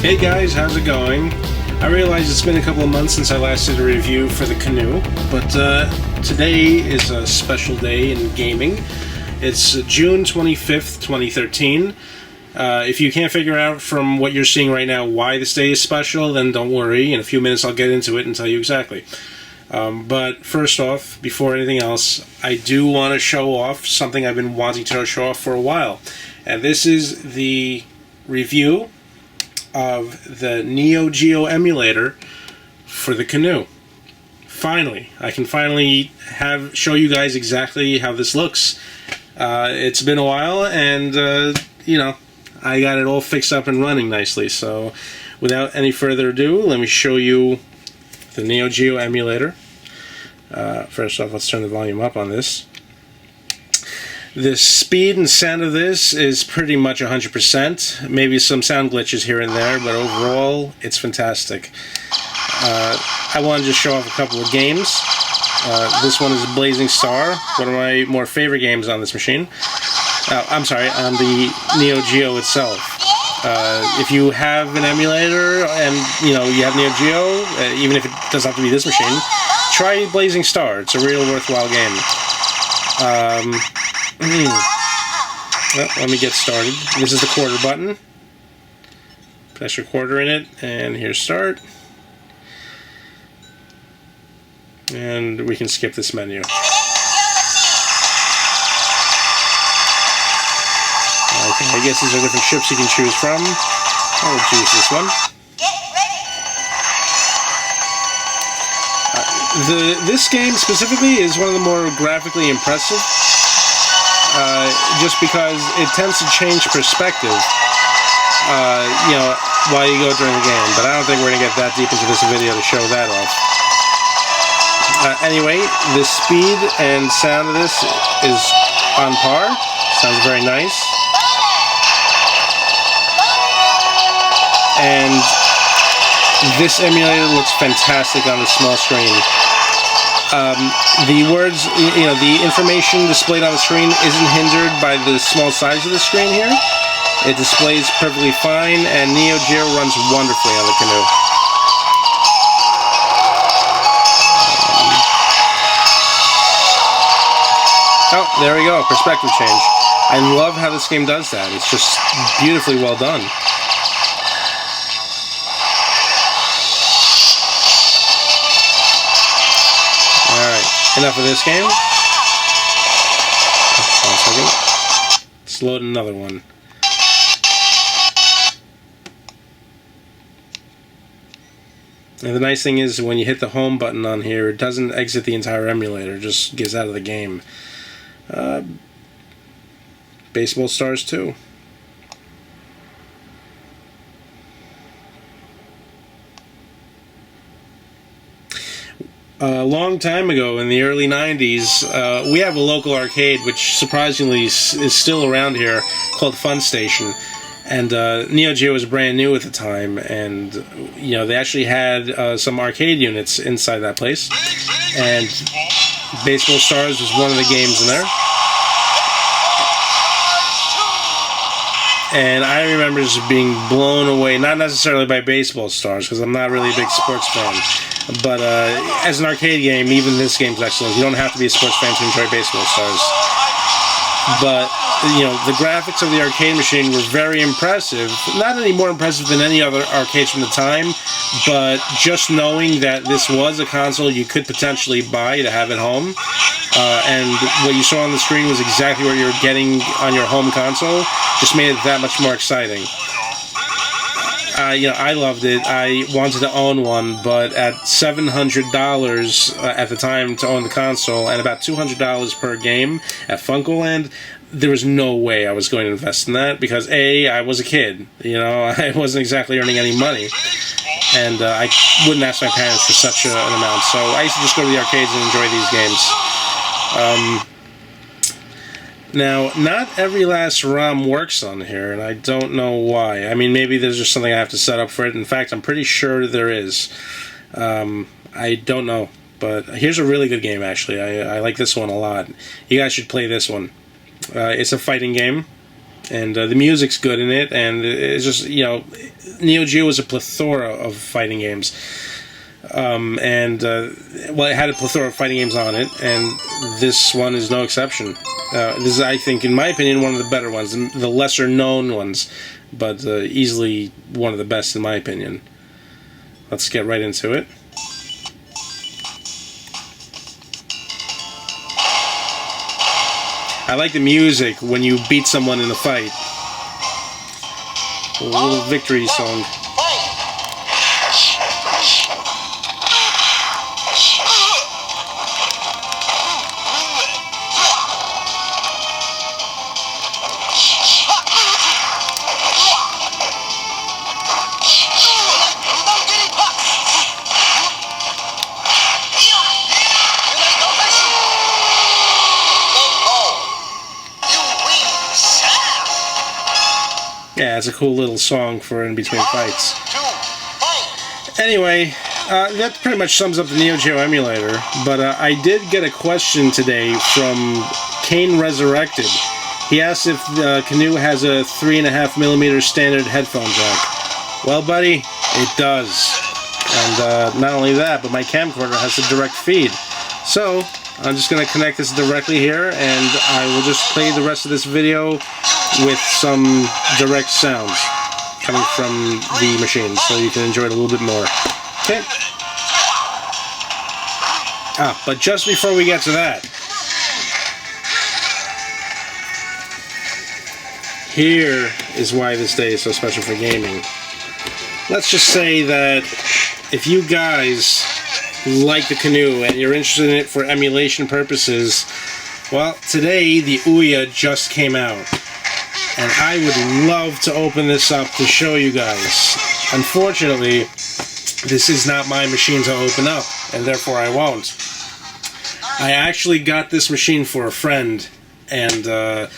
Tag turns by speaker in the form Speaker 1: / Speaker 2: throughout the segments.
Speaker 1: Hey guys, how's it going? I realize it's been a couple of months since I last did a review for the Canoe, but today is a special day in gaming. It's June 25th, 2013. If you can't figure out from what you're seeing right now why this day is special, then don't worry. In a few minutes I'll get into it and tell you exactly. But first off, before anything else, I do want to show off something I've been wanting to show off for a while. And this is the review of the NEO GEO emulator for the Canoe. Finally, I can finally show you guys exactly how this looks. It's been a while, and I got it all fixed up and running nicely. So, without any further ado, let me show you the NEO GEO emulator. First off, let's turn the volume up on this. The speed and sound of this is pretty much 100%. Maybe some sound glitches here and there, but overall, it's fantastic. I wanted to show off a couple of games. This one is Blazing Star, one of my more favorite games on this machine. I'm sorry, on the NEO GEO itself. If you have an emulator and you have NEO GEO, even if it doesn't have to be this machine, try Blazing Star. It's a real worthwhile game. Well, let me get started. This is the quarter button. Press your quarter in it, and here's start. And we can skip this menu. Okay, I guess these are different ships you can choose from. I'll choose this one. This game specifically is one of the more graphically impressive. Just because it tends to change perspective, while you go during the game. But I don't think we're going to get that deep into this video to show that off. Anyway, the speed and sound of this is on par. Sounds very nice. And this emulator looks fantastic on the small screen. The words, the information displayed on the screen isn't hindered by the small size of the screen here. It displays perfectly fine, and NEO GEO runs wonderfully on the Canoe. Oh, there we go, perspective change. I love how this game does that. It's just beautifully well done. Enough of this game. 1 second. Let's load another one. And the nice thing is when you hit the home button on here, it doesn't exit the entire emulator, it just gets out of the game. Baseball Stars 2. A long time ago, in the early 90s, we have a local arcade which surprisingly is still around here, called Fun Station. And NEO GEO was brand new at the time, and they actually had some arcade units inside that place. And Baseball Stars was one of the games in there. And I remember just being blown away, not necessarily by Baseball Stars, because I'm not really a big sports fan. But as an arcade game, even this game's excellent. You don't have to be a sports fan to enjoy Baseball Stars. But, the graphics of the arcade machine were very impressive. Not any more impressive than any other arcades from the time, but just knowing that this was a console you could potentially buy to have at home, and what you saw on the screen was exactly what you were getting on your home console, just made it that much more exciting. I loved it. I wanted to own one, but at $700 at the time to own the console, and about $200 per game at Funkoland, there was no way I was going to invest in that, because A, I was a kid. I wasn't exactly earning any money, and I wouldn't ask my parents for such an amount. So I used to just go to the arcades and enjoy these games. Now, not every last ROM works on here, and I don't know why. I mean, maybe there's just something I have to set up for it. In fact, I'm pretty sure there is. I don't know, but here's a really good game, actually. I like this one a lot. You guys should play this one. It's a fighting game. and the music's good in it, and it's just, you know, Neo Geo is a plethora of fighting games. Well, it had a plethora of fighting games on it, and this one is no exception. This is, I think, in my opinion, one of the better ones, the lesser known ones, but easily one of the best in my opinion. Let's get right into it. I like the music when you beat someone in a fight. A little victory song. Yeah, it's a cool little song for in between fights. Anyway, that pretty much sums up the Neo Geo emulator, but I did get a question today from Kane Resurrected. He asked if Canoe has a 3.5mm standard headphone jack. Well, buddy, it does. And not only that, but my camcorder has a direct feed. So, I'm just going to connect this directly here, and I will just play the rest of this video with some direct sounds coming from the machine, so you can enjoy it a little bit more. Okay. But just before we get to that, here is why this day is so special for gaming. Let's just say that if you guys like the Canoe and you're interested in it for emulation purposes, well, today the Ouya just came out. And I would love to open this up to show you guys. Unfortunately, this is not my machine to open up, and therefore I won't. I actually got this machine for a friend, and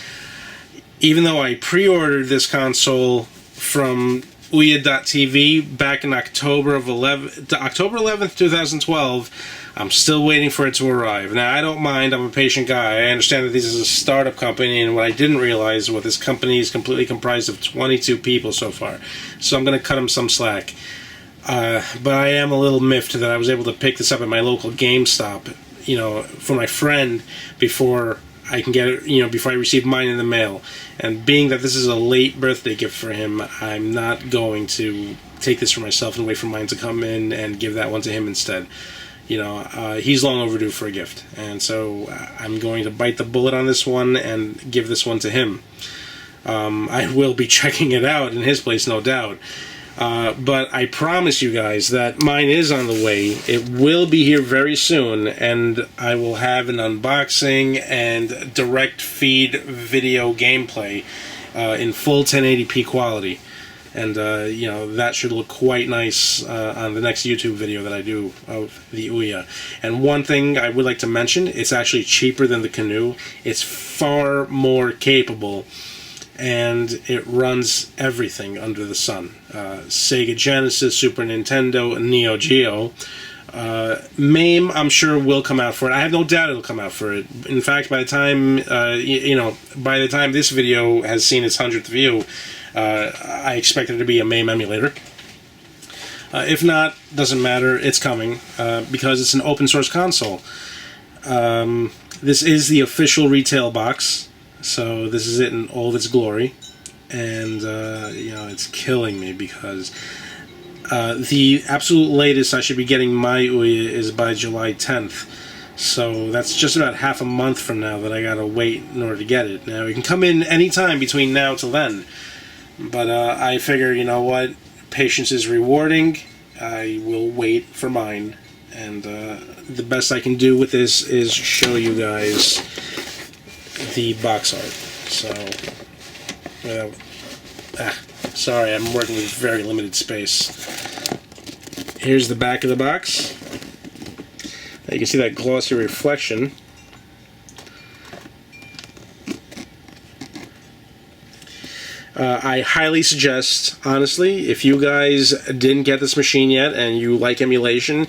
Speaker 1: even though I pre-ordered this console from Ouya.tv back in October 11th, 2012, I'm still waiting for it to arrive. Now, I don't mind. I'm a patient guy. I understand that this is a startup company, and what I didn't realize was this company is completely comprised of 22 people so far. So I'm going to cut them some slack. But I am a little miffed that I was able to pick this up at my local GameStop, you know, for my friend before I can get it, you know, before I receive mine in the mail. And being that this is a late birthday gift for him, I'm not going to take this for myself and wait for mine to come in and give that one to him instead. You know, he's long overdue for a gift, and so I'm going to bite the bullet on this one and give this one to him. I will be checking it out in his place, no doubt. But I promise you guys that mine is on the way. It will be here very soon, and I will have an unboxing and direct feed video gameplay in full 1080p quality. And, you know, that should look quite nice on the next YouTube video that I do of the Ouya. And one thing I would like to mention, it's actually cheaper than the Canoe. It's far more capable, and it runs everything under the sun. Sega Genesis, Super Nintendo, Neo Geo. MAME, I'm sure, will come out for it. I have no doubt it'll come out for it. In fact, by the time, you know, by the time this video has seen its 100th view, I expect it to be a MAME emulator. If not, doesn't matter, it's coming, because it's an open source console. This is the official retail box, so this is it in all of its glory. And, you know, it's killing me because the absolute latest I should be getting my Ouya is by July 10th. So that's just about half a month from now that I gotta wait in order to get it. Now, it can come in any time between now till then. But I figure, you know what, patience is rewarding. I will wait for mine. And the best I can do with this is show you guys the box art. So, sorry, I'm working with very limited space. Here's the back of the box. You can see that glossy reflection. I highly suggest, honestly, if you guys didn't get this machine yet and you like emulation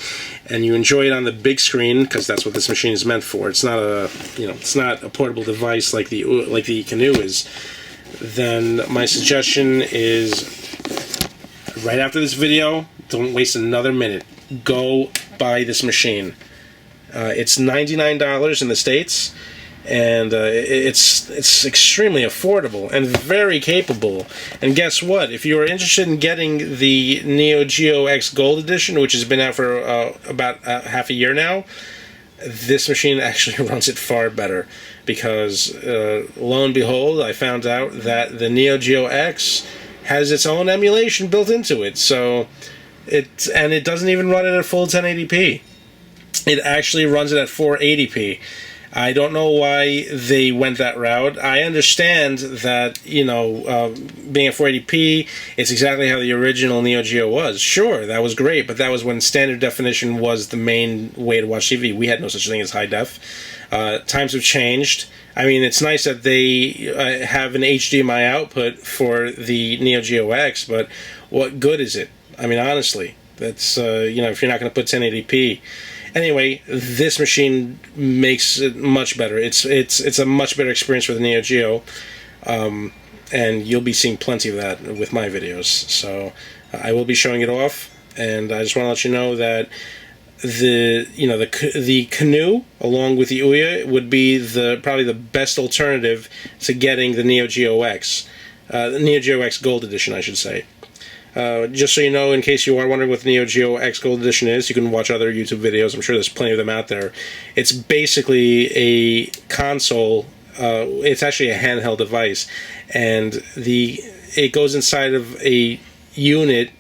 Speaker 1: and you enjoy it on the big screen, because that's what this machine is meant for. It's not a, you know, it's not a portable device like the Canoe is. then my suggestion is right after this video, don't waste another minute. Go buy this machine. It's $99 in the States, and it's extremely affordable and very capable. And guess what? If you are interested in getting the NEO GEO X Gold Edition, which has been out for about half a year now, this machine actually runs it far better, because lo and behold, I found out that the NEO GEO X has its own emulation built into it. So it doesn't even run it at full 1080p. It actually runs it at 480p. I don't know why they went that route. I understand that, being at 480p, it's exactly how the original Neo Geo was. Sure, that was great, but that was when standard definition was the main way to watch TV. We had no such thing as high def. Times have changed. I mean, it's nice that they have an HDMI output for the Neo Geo X, but what good is it? I mean, honestly, that's, if you're not going to put 1080p. Anyway, this machine makes it much better. It's a much better experience for the Neo Geo, and you'll be seeing plenty of that with my videos. So I will be showing it off, and I just want to let you know that the Canoe along with the Ouya would be probably the best alternative to getting the Neo Geo X, the Neo Geo X Gold Edition, I should say. Just so you know, in case you are wondering what the Neo Geo X Gold Edition is, you can watch other YouTube videos. I'm sure there's plenty of them out there. It's basically a console. It's actually a handheld device, and it goes inside of a unit,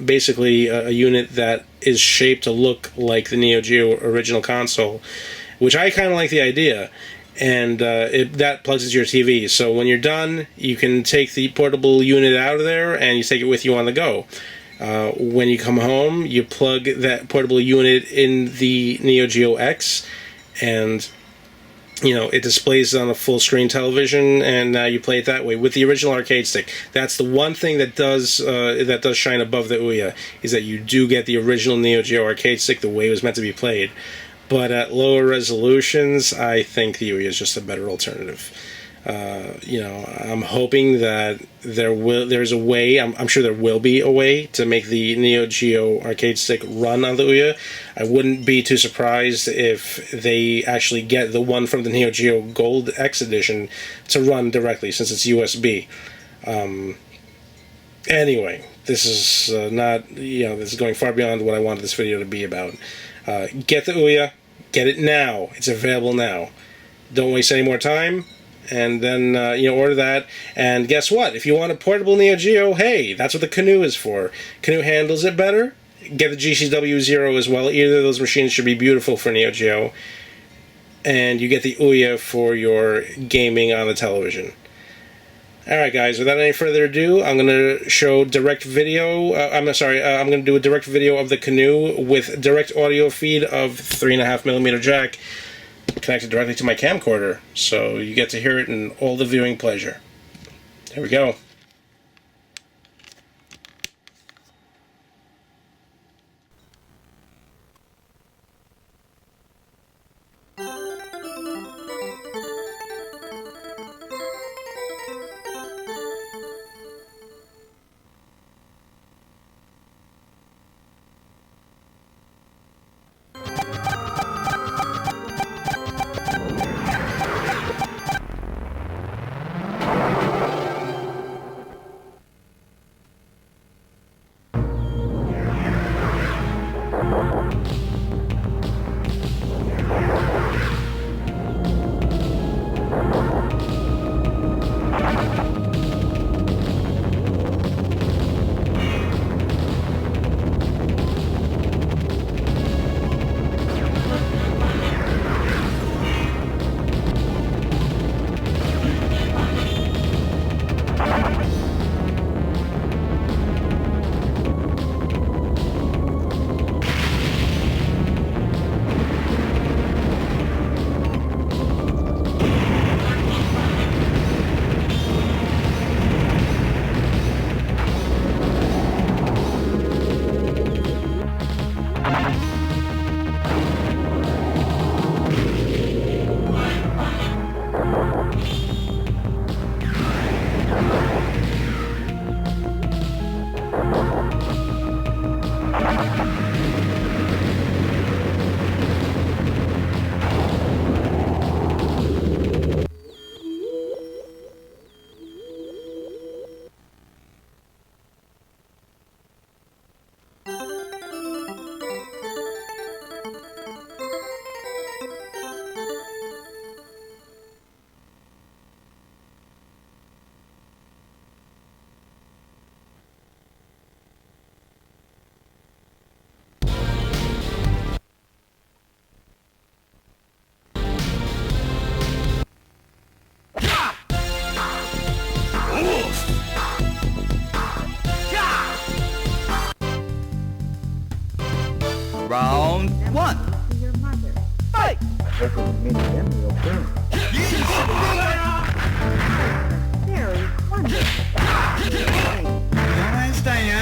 Speaker 1: basically a unit that is shaped to look like the Neo Geo original console, which I kind of like the idea. And that plugs into your TV. So when you're done, you can take the portable unit out of there and you take it with you on the go. When you come home, you plug that portable unit in the Neo Geo X, and it displays on a full screen television, and you play it that way with the original arcade stick. That's the one thing that does shine above the Ouya, is that you do get the original Neo Geo arcade stick the way it was meant to be played. But at lower resolutions, I think the Ouya is just a better alternative. I'm hoping that there's a way, I'm sure there will be a way to make the Neo Geo arcade stick run on the Ouya. I wouldn't be too surprised if they actually get the one from the Neo Geo Gold X Edition to run directly, since it's USB. Anyway, this is this is going far beyond what I wanted this video to be about. Get the Ouya. Get it now. It's available now. Don't waste any more time. And then, order that. And guess what? If you want a portable Neo Geo, hey, that's what the Canoe is for. Canoe handles it better. Get the GCW Zero as well. Either of those machines should be beautiful for Neo Geo. And you get the Ouya for your gaming on the television. Alright guys, without any further ado, I'm going to show direct video, I'm going to do a direct video of the Canoe with direct audio feed of 3.5mm jack connected directly to my camcorder, so you get to hear it in all the viewing pleasure. There we go.
Speaker 2: I hope we can meet again real soon. Very wonderful.
Speaker 3: ¿Dónde está ya?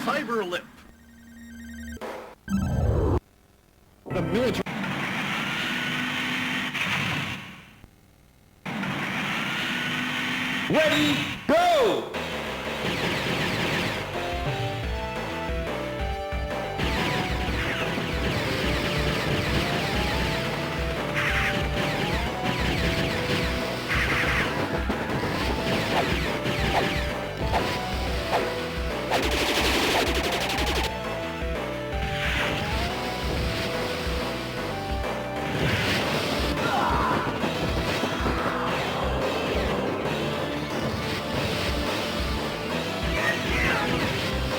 Speaker 3: Cyber lip. The military. Ready, go!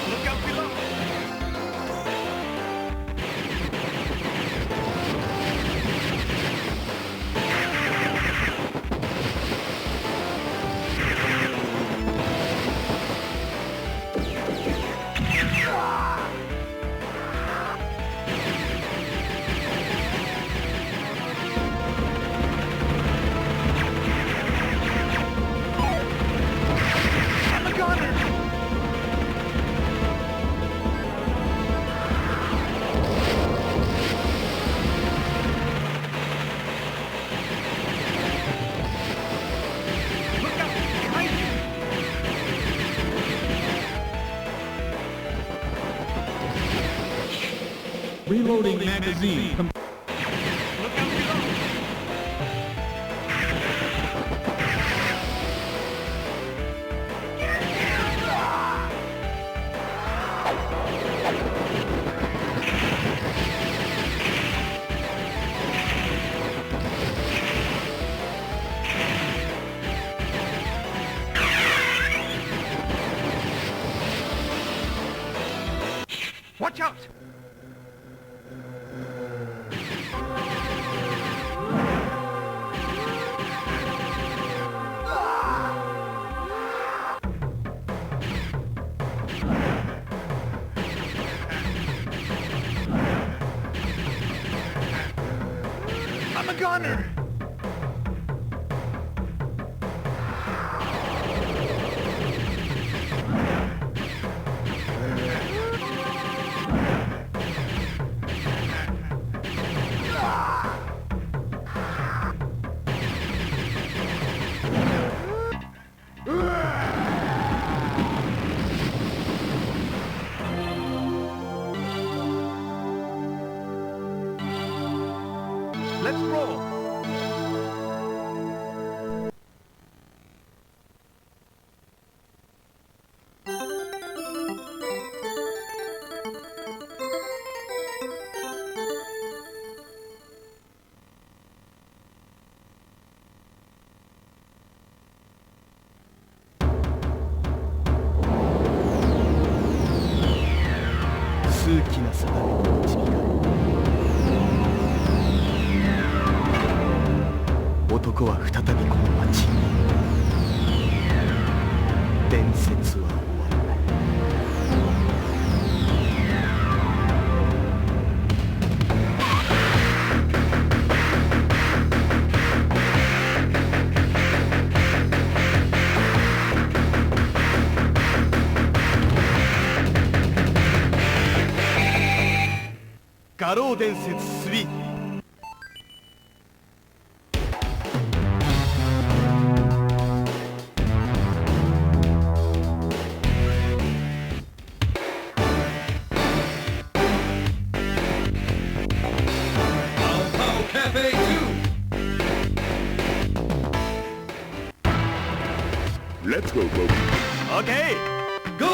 Speaker 3: Look out below. I'm a gunner. Look out behind you.
Speaker 4: Reloading magazine.
Speaker 3: Look out below. Watch out! I'm a gunner! Let's roll! Canoe 伝説3
Speaker 4: Cafe 2.
Speaker 5: Let's go, folks.
Speaker 3: Okay!
Speaker 4: Go!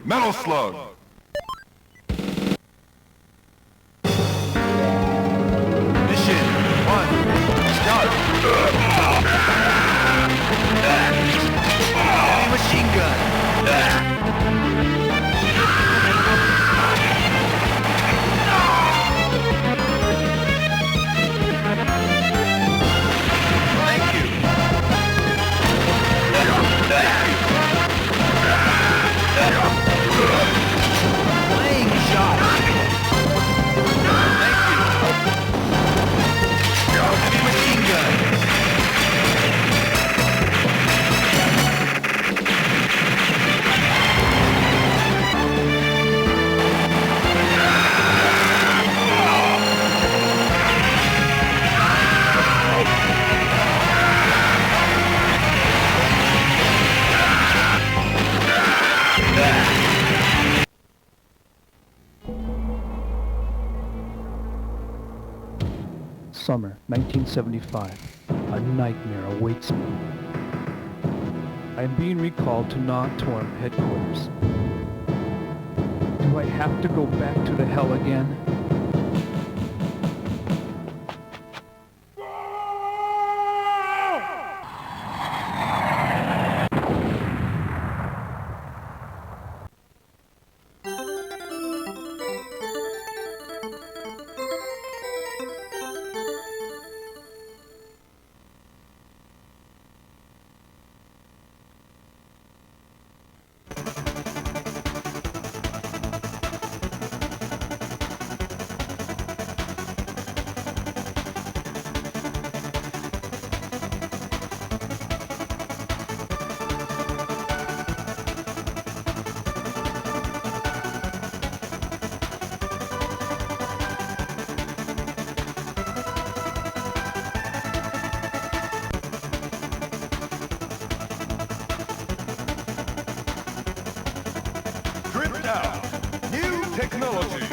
Speaker 3: Metal Slug. Mission 1. Start. Heavy machine gun. Thank you. Playing shot. Thank you. Heavy machine gun.
Speaker 5: Summer 1975. A nightmare awaits me. I am being recalled to Torm headquarters. Do I have to go back to the hell again?
Speaker 3: Drift out. New technology.